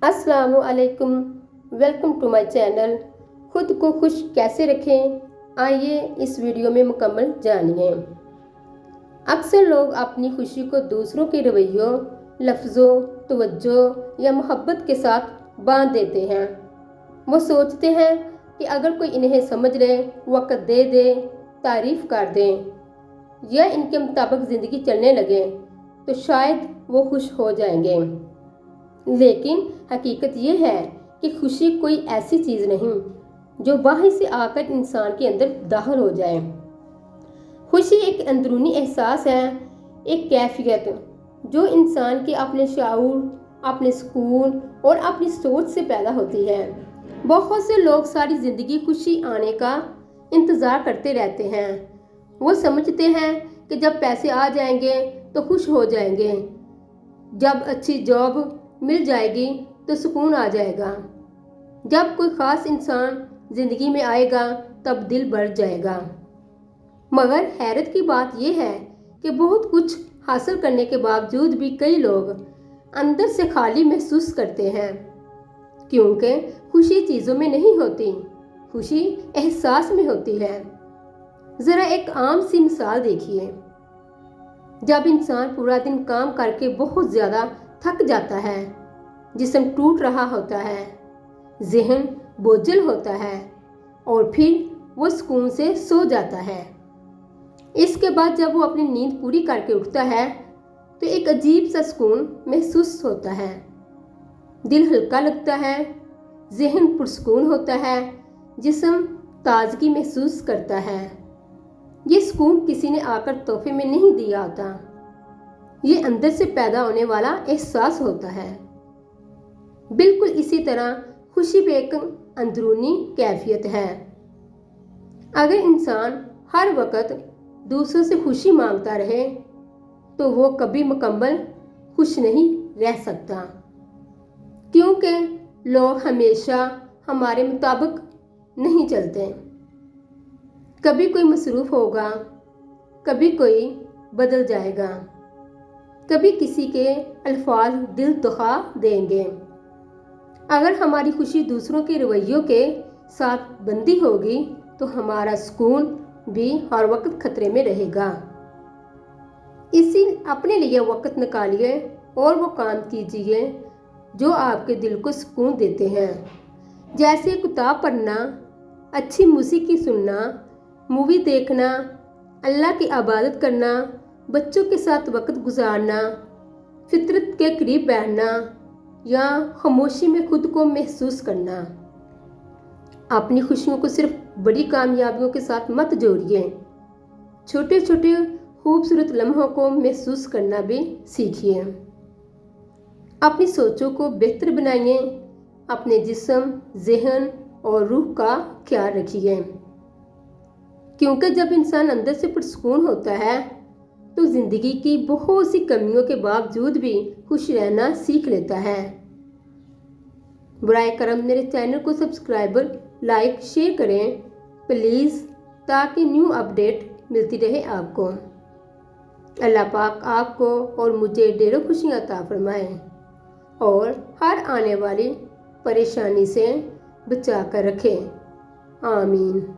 अस्सलामुअलैकुम, welcome to my channel. खुद को खुश कैसे रखें, आइए इस वीडियो में मुकम्मल जानिए। अक्सर लोग अपनी खुशी को दूसरों के रवैयों, लफ्ज़ों, तवज्जो या मोहब्बत के साथ बांध देते हैं। वो सोचते हैं कि अगर कोई इन्हें समझ ले, वक़्त दे दे, तारीफ़ कर दें या इनके मुताबिक ज़िंदगी चलने लगे तो शायद वो खुश हो जाएंगे। लेकिन हकीकत ये है कि खुशी कोई ऐसी चीज़ नहीं जो बाहर से आकर इंसान के अंदर दाखिल हो जाए। खुशी एक अंदरूनी एहसास है, एक कैफियत जो इंसान के अपने शऊर, अपने सुकून और अपनी सोच से पैदा होती है। बहुत से लोग सारी ज़िंदगी खुशी आने का इंतज़ार करते रहते हैं। वो समझते हैं कि जब पैसे आ जाएंगे तो खुश हो जाएंगे, जब अच्छी जॉब मिल जाएगी तो सुकून आ जाएगा, जब कोई ख़ास इंसान ज़िंदगी में आएगा तब दिल भर जाएगा। मगर हैरत की बात यह है कि बहुत कुछ हासिल करने के बावजूद भी कई लोग अंदर से खाली महसूस करते हैं, क्योंकि खुशी चीज़ों में नहीं होती, खुशी एहसास में होती है। ज़रा एक आम सी मिसाल देखिए। जब इंसान पूरा दिन काम करके बहुत ज़्यादा थक जाता है, जिस्म टूट रहा होता है, ज़हन बोझिल होता है और फिर वो सुकून से सो जाता है। इसके बाद जब वो अपनी नींद पूरी करके उठता है तो एक अजीब सा सुकून महसूस होता है। दिल हल्का लगता है, ज़हन पुरसुकून होता है, जिस्म ताजगी महसूस करता है। ये सुकून किसी ने आकर तोहफे में नहीं दिया होता, ये अंदर से पैदा होने वाला एहसास होता है। बिल्कुल इसी तरह खुशी भी एक अंदरूनी कैफियत है। अगर इंसान हर वक्त दूसरों से खुशी मांगता रहे तो वो कभी मुकम्मल खुश नहीं रह सकता, क्योंकि लोग हमेशा हमारे मुताबिक नहीं चलते। कभी कोई मसरूफ़ होगा, कभी कोई बदल जाएगा, कभी किसी के अल्फाज दिल दुखा देंगे। अगर हमारी खुशी दूसरों के रवैयों के साथ बंधी होगी तो हमारा सुकून भी हर वक्त खतरे में रहेगा। इसी अपने लिए वक्त निकालिए और वो काम कीजिए जो आपके दिल को सुकून देते हैं, जैसे किताब पढ़ना, अच्छी मौसीकी सुनना, मूवी देखना, अल्लाह की इबादत करना, बच्चों के साथ वक्त गुजारना, फितरत के करीब बैठना या खामोशी में खुद को महसूस करना। अपनी खुशियों को सिर्फ बड़ी कामयाबियों के साथ मत जोड़िए, छोटे छोटे खूबसूरत लम्हों को महसूस करना भी सीखिए। अपनी सोचों को बेहतर बनाइए, अपने जिस्म, ज़हन और रूह का ख्याल रखिए, क्योंकि जब इंसान अंदर से पुरसुकून होता है तो ज़िंदगी की बहुत सी कमियों के बावजूद भी खुश रहना सीख लेता है। बराए करम मेरे चैनल को सब्सक्राइबर, लाइक, शेयर करें प्लीज़, ताकि न्यू अपडेट मिलती रहे आपको। अल्लाह पाक आपको और मुझे ढेरों खुशियाँ अता फरमाए और हर आने वाली परेशानी से बचा कर रखे। आमीन।